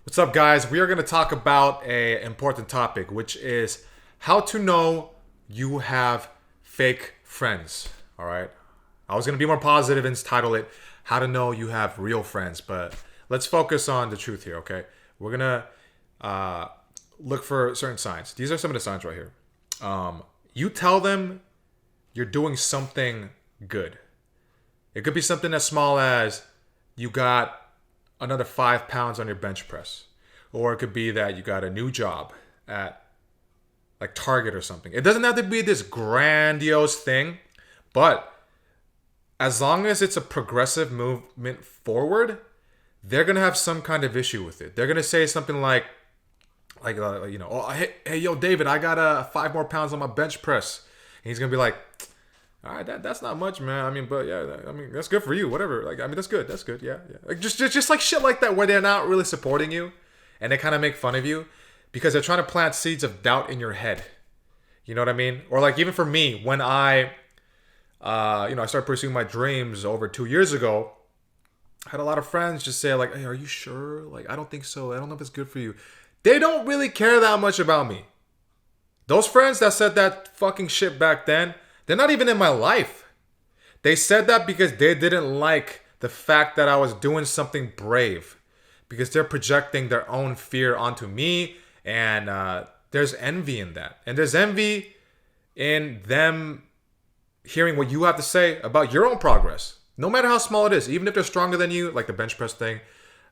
What's up, guys? We are going to talk about an important topic, which is how to know you have fake friends. All right. I was going to be more positive and title it "How to Know You Have Real Friends," but let's focus on the truth here. Okay. We're going to look for certain signs. These are some of the signs right here. You tell them you're doing something good. It could be something as small as you got another 5 pounds on your bench press. Or it could be that you got a new job at like Target or something. It doesn't have to be this grandiose thing, but as long as it's a progressive movement forward, they're going to have some kind of issue with it. They're going to say something like oh, hey, yo, David, I got 5 more pounds on my bench press. And he's going to be like, all right, that's not much, man. I mean, but yeah, I mean, that's good for you, whatever. Like, I mean, that's good. Yeah. Like, just like shit like that where they're not really supporting you and they kind of make fun of you because they're trying to plant seeds of doubt in your head. You know what I mean? Or like even for me, when I started pursuing my dreams over 2 years ago, I had a lot of friends just say like, hey, are you sure? Like, I don't think so. I don't know if it's good for you. They don't really care that much about me. Those friends that said that fucking shit back then, they're not even in my life. They said that because they didn't like the fact that I was doing something brave. Because they're projecting their own fear onto me. And there's envy in that. And there's envy in them hearing what you have to say about your own progress. No matter how small it is. Even if they're stronger than you, like the bench press thing.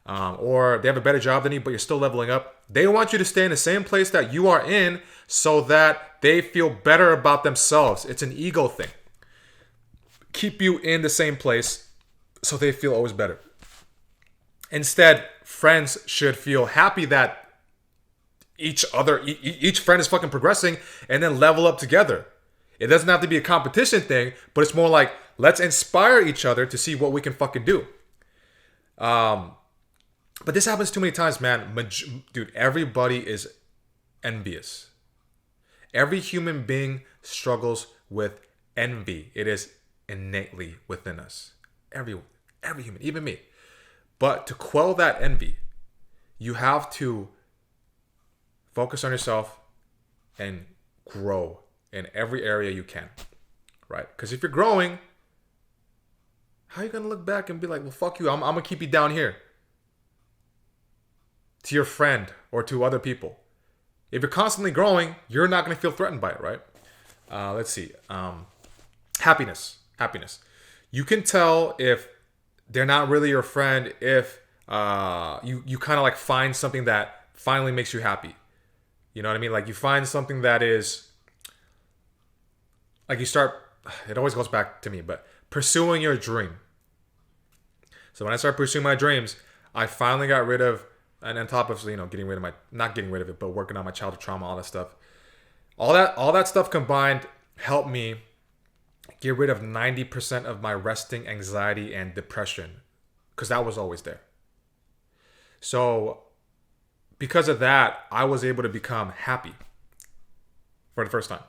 Or they have a better job than you, but you're still leveling up. They want you to stay in the same place that you are in so that they feel better about themselves. It's an ego thing. Keep you in the same place so they feel always better. Instead, friends should feel happy that each friend is fucking progressing and then level up together. It doesn't have to be a competition thing, but it's more like, let's inspire each other to see what we can fucking do. But this happens too many times, man. Dude, everybody is envious. Every human being struggles with envy. It is innately within us. Every human, even me. But to quell that envy, you have to focus on yourself and grow in every area you can, right? Because if you're growing, how are you going to look back and be like, well, fuck you, I'm going to keep you down here? To your friend or to other people. If you're constantly growing, you're not going to feel threatened by it, right? Let's see. Happiness. You can tell if they're not really your friend if you kind of like find something that finally makes you happy. You know what I mean? Like you find something that is like you start, it always goes back to me, but pursuing your dream. So when I started pursuing my dreams, I finally got rid of, and on top of, not getting rid of it, but working on my childhood trauma, all that stuff. All that stuff combined helped me get rid of 90% of my resting anxiety and depression. Because that was always there. So, because of that, I was able to become happy. For the first time.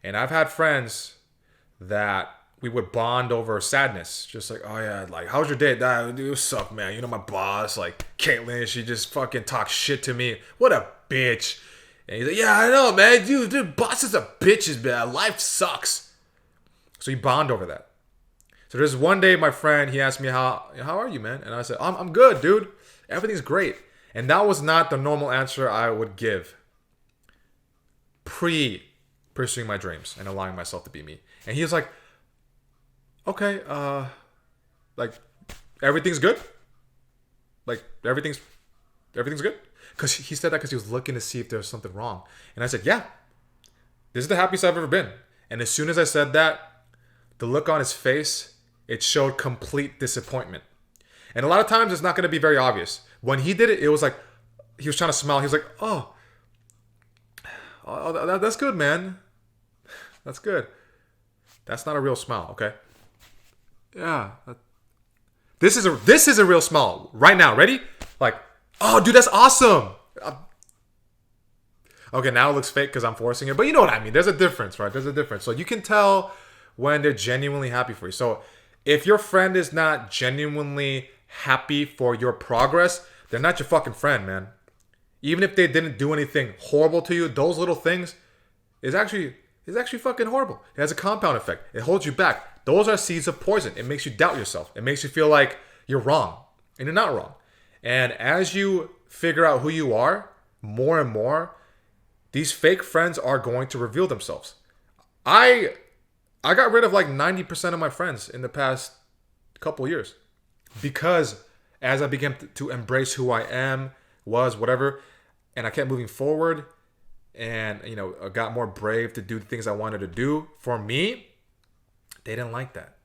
And I've had friends that we would bond over sadness. Just like, oh yeah, like, how's your day? It sucked, man. You know, my boss, like, Caitlin, she just fucking talks shit to me. What a bitch. And he's like, yeah, I know, man. Dude, bosses are bitches, man. Life sucks. So you bond over that. So there's one day, my friend, he asked me, how are you, man? And I said, I'm good, dude. Everything's great. And that was not the normal answer I would give pre-pursuing my dreams and allowing myself to be me. And he was like, okay, like, everything's good? Like, everything's good? Because he said that because he was looking to see if there was something wrong. And I said, yeah, this is the happiest I've ever been. And as soon as I said that, the look on his face, it showed complete disappointment. And a lot of times, it's not going to be very obvious. When he did it, it was like, he was trying to smile. He was like, oh, that's good, man. That's good. That's not a real smile, okay? Yeah. This is a real smile. Right now, ready? Like, oh, dude, that's awesome. Okay, now it looks fake because I'm forcing it. But you know what I mean. There's a difference, right? There's a difference. So you can tell when they're genuinely happy for you. So if your friend is not genuinely happy for your progress, they're not your fucking friend, man. Even if they didn't do anything horrible to you, those little things is actually fucking horrible. It has a compound effect. It holds you back. Those are seeds of poison. It makes you doubt yourself. It makes you feel like you're wrong, and you're not wrong. And as you figure out who you are more and more, these fake friends are going to reveal themselves. I got rid of like 90% of my friends in the past couple years because as I began to embrace who I am, was, whatever, and I kept moving forward and, you know, I got more brave to do the things I wanted to do. For me, they didn't like that.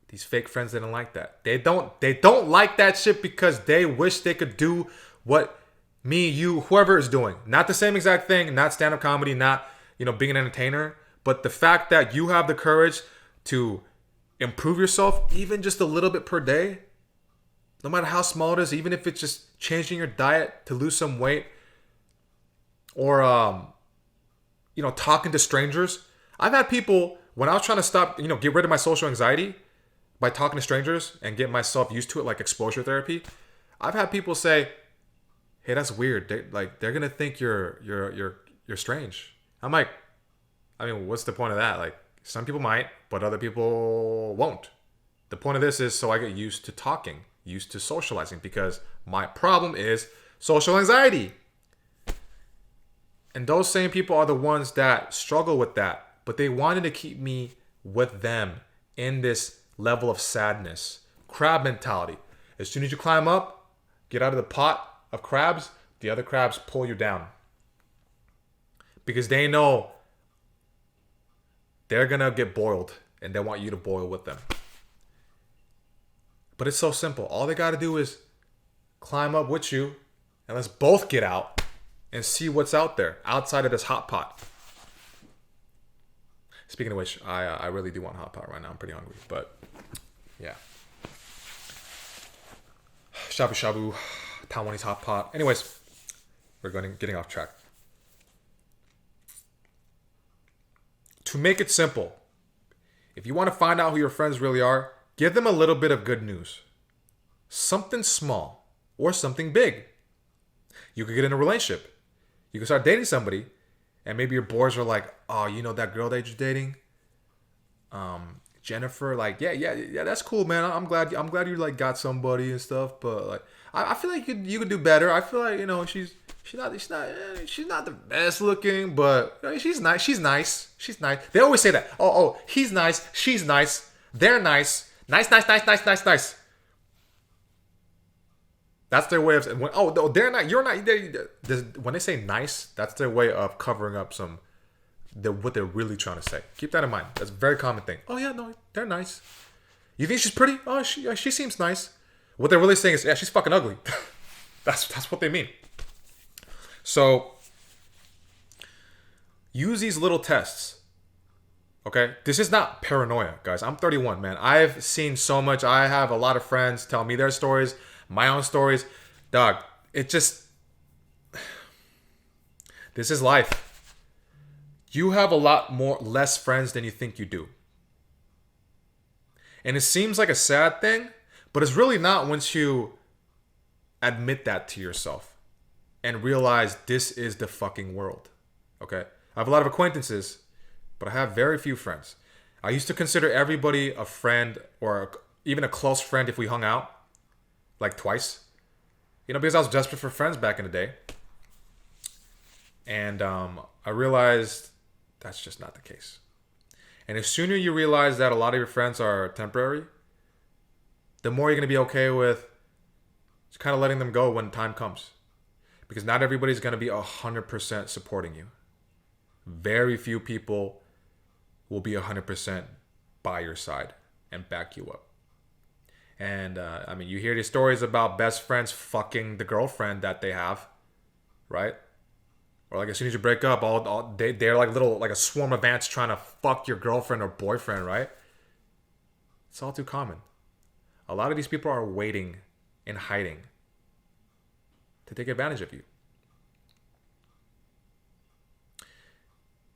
These fake friends didn't like that. They don't like that shit because they wish they could do what me, you, whoever is doing. Not the same exact thing, not stand-up comedy, not, you know, being an entertainer, but the fact that you have the courage to improve yourself even just a little bit per day, no matter how small it is, even if it's just changing your diet to lose some weight or, you know, talking to strangers. I've had people, when I was trying to stop, you know, get rid of my social anxiety by talking to strangers and get myself used to it, like exposure therapy. I've had people say, "Hey, that's weird. They're gonna think you're strange." I'm like, I mean, what's the point of that? Like, some people might, but other people won't. The point of this is so I get used to talking, used to socializing, because my problem is social anxiety. And those same people are the ones that struggle with that, but they wanted to keep me with them in this level of sadness. Crab mentality. As soon as you climb up, get out of the pot of crabs, the other crabs pull you down. Because they know they're going to get boiled and they want you to boil with them. But it's so simple. All they got to do is climb up with you and let's both get out and see what's out there outside of this hot pot. Speaking of which, I really do want a hot pot right now. I'm pretty hungry, but yeah. Shabu shabu, Taiwanese hot pot. Anyways, we're getting off track. To make it simple, if you want to find out who your friends really are, give them a little bit of good news. Something small or something big. You could get in a relationship. You can start dating somebody, and maybe your boys are like, "Oh, you know that girl that you're dating, Jennifer? Like, yeah, that's cool, man. I'm glad you like got somebody and stuff. But like, I feel like you could do better. I feel like, you know, she's not the best looking, but you know, she's nice. She's nice. They always say that. Oh, he's nice. She's nice. They're nice. Nice. That's their way of saying, oh, they're not, you're not. When they say nice, that's their way of covering up what they're really trying to say. Keep that in mind. That's a very common thing. Oh, yeah, no, they're nice. You think she's pretty? Oh, she seems nice. What they're really saying is, yeah, she's fucking ugly. That's what they mean. So, use these little tests. Okay? This is not paranoia, guys. I'm 31, man. I've seen so much. I have a lot of friends tell me their stories. My own stories. Dog, this is life. You have a lot less friends than you think you do. And it seems like a sad thing, but it's really not once you admit that to yourself and realize this is the fucking world. Okay? I have a lot of acquaintances, but I have very few friends. I used to consider everybody a friend or even a close friend if we hung out. Like twice, you know, because I was desperate for friends back in the day. And I realized that's just not the case. And the sooner you realize that a lot of your friends are temporary, the more you're going to be okay with just kind of letting them go when time comes. Because not everybody's going to be 100% supporting you. Very few people will be 100% by your side and back you up. And, I mean, you hear these stories about best friends fucking the girlfriend that they have, right? Or like as soon as you break up, they're like a swarm of ants trying to fuck your girlfriend or boyfriend, right? It's all too common. A lot of these people are waiting and hiding to take advantage of you.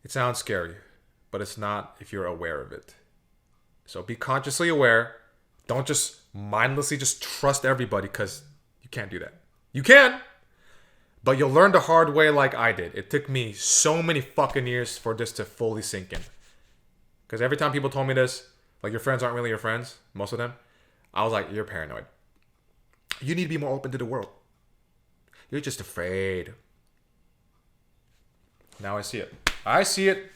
It sounds scary, but it's not if you're aware of it. So be consciously aware. Don't just mindlessly just trust everybody, because you can't do that. You can, but you'll learn the hard way like I did. It took me so many fucking years for this to fully sink in. Because every time people told me this, like your friends aren't really your friends, most of them, I was like, you're paranoid. You need to be more open to the world. You're just afraid. Now I see it. I see it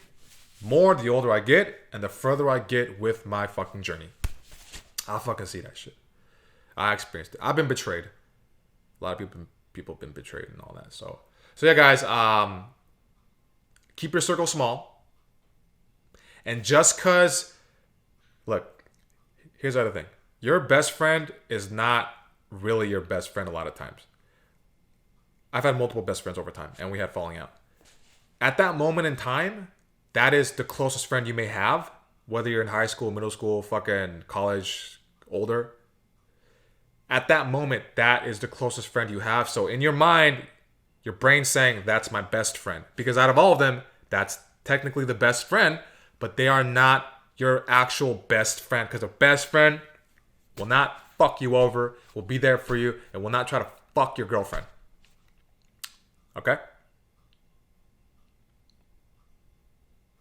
more the older I get and the further I get with my fucking journey. I fucking see that shit. I experienced it. I've been betrayed. A lot of people have been betrayed and all that. So yeah, guys, keep your circle small. And just cause, look, here's the other thing. Your best friend is not really your best friend a lot of times. I've had multiple best friends over time, and we had falling out. At that moment in time, that is the closest friend you may have, whether you're in high school, middle school, fucking college, older. At that moment, that is the closest friend you have. So in your mind, your brain's saying, that's my best friend. Because out of all of them, that's technically the best friend, but they are not your actual best friend. Because a best friend will not fuck you over, will be there for you, and will not try to fuck your girlfriend. Okay?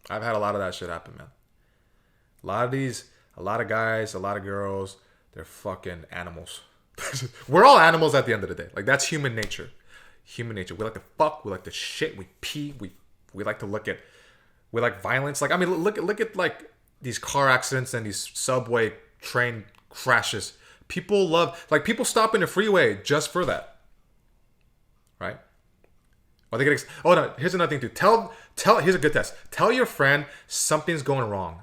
I've had a lot of that shit happen, man. A lot of guys, a lot of girls, they're fucking animals. We're all animals at the end of the day. Like, that's human nature. Human nature. We like to fuck, we like to shit, we pee, we like to we like violence. Like, I mean, look at like these car accidents and these subway train crashes. People stop in the freeway just for that. Right? Or they get oh no, here's another thing too. Here's a good test. Tell your friend something's going wrong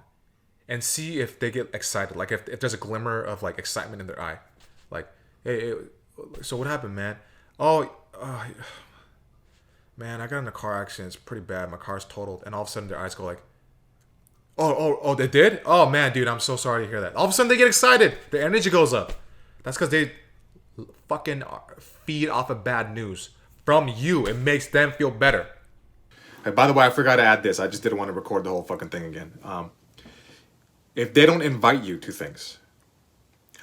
and see if they get excited. Like if there's a glimmer of like excitement in their eye. Like, hey, so what happened, man? Oh, man, I got in a car accident. It's pretty bad. My car's totaled. And all of a sudden their eyes go like, oh, they did? Oh man, dude, I'm so sorry to hear that. All of a sudden they get excited. Their energy goes up. That's because they fucking feed off of bad news from you. It makes them feel better. Hey, by the way, I forgot to add this. I just didn't want to record the whole fucking thing again. If they don't invite you to things,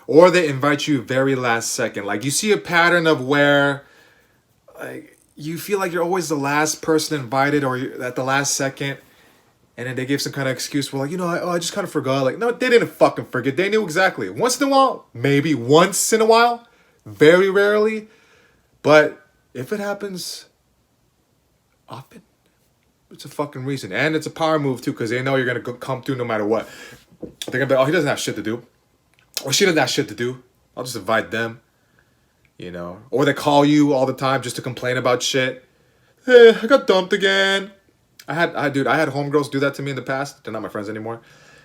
or they invite you very last second, like you see a pattern of where like you feel like you're always the last person invited or you're at the last second, and then they give some kind of excuse for like, I just kind of forgot. Like, no, they didn't fucking forget. They knew exactly. Once in a while, maybe once in a while, very rarely, but if it happens often, it's a fucking reason. And it's a power move too, because they know you're going to come through no matter what. They're going to be like, he doesn't have shit to do. Or she doesn't have shit to do. I'll just invite them. Or they call you all the time just to complain about shit. Hey, I got dumped again. I had homegirls do that to me in the past. They're not my friends anymore.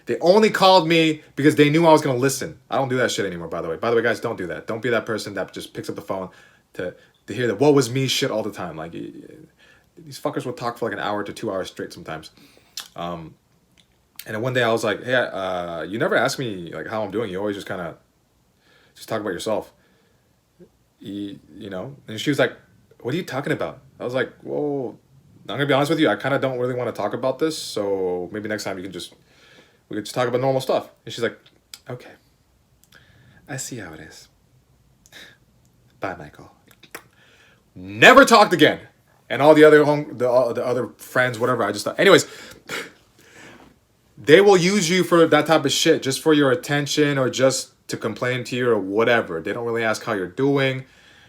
They only called me because they knew I was going to listen. I don't do that shit anymore, by the way. By the way, guys, don't do that. Don't be that person that just picks up the phone to hear the "woe was me" shit all the time. Like, these fuckers will talk for like an hour to 2 hours straight sometimes. And then one day I was like, hey, you never ask me like how I'm doing. You always just kind of just talk about yourself. And she was like, what are you talking about? I was like, well, I'm going to be honest with you. I kind of don't really want to talk about this. So maybe next time we could just talk about normal stuff. And she's like, okay, I see how it is. Bye, Michael. Never talked again. And all the other the other friends, whatever, I just thought. Anyways, they will use you for that type of shit, just for your attention or just to complain to you or whatever. They don't really ask how you're doing.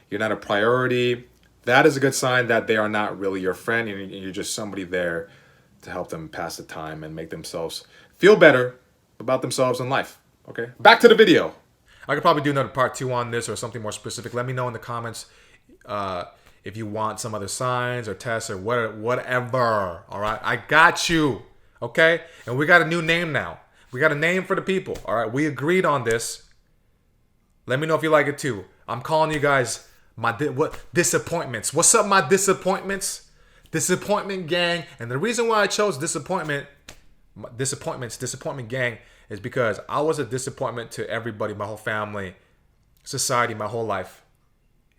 You're not a priority. That is a good sign that they are not really your friend and you're just somebody there to help them pass the time and make themselves feel better about themselves and life. Okay, back to the video. I could probably do another part 2 on this or something more specific. Let me know in the comments if you want some other signs or tests or whatever. All right, I got you. Okay, and we got a new name now. We got a name for the people. All right, we agreed on this. Let me know if you like it too. I'm calling you guys my disappointments. What's up, my disappointments? Disappointment gang. And the reason why I chose disappointment gang is because I was a disappointment to everybody, my whole family, society, my whole life.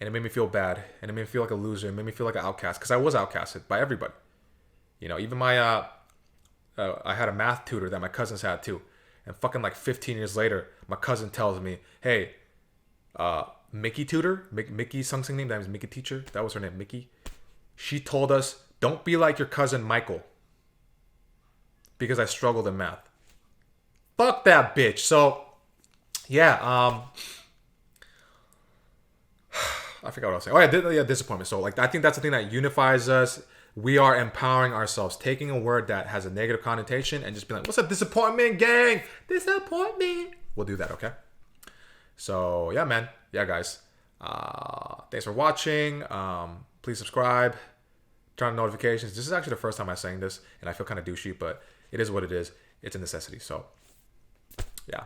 And it made me feel bad. And it made me feel like a loser. It made me feel like an outcast because I was outcasted by everybody. Even my I had a math tutor that my cousins had too. And fucking like 15 years later, my cousin tells me, hey, Mickey tutor, Mickey something name. That was Mickey teacher. That was her name, Mickey. She told us, don't be like your cousin Michael. Because I struggled in math. Fuck that bitch. So, yeah, I forgot what I was saying. Oh yeah, disappointment. So like, I think that's the thing that unifies us. We are empowering ourselves, taking a word that has a negative connotation and just being like, what's up, disappointment, gang? Disappointment. We'll do that, okay? So yeah, man. Yeah, guys. Thanks for watching. Please subscribe. Turn on notifications. This is actually the first time I'm saying this, and I feel kind of douchey, but it is what it is. It's a necessity. So yeah.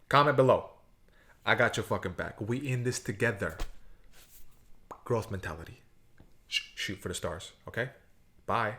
Comment below. I got your fucking back. We in this together. Growth mentality. Shoot for the stars. Okay? Bye.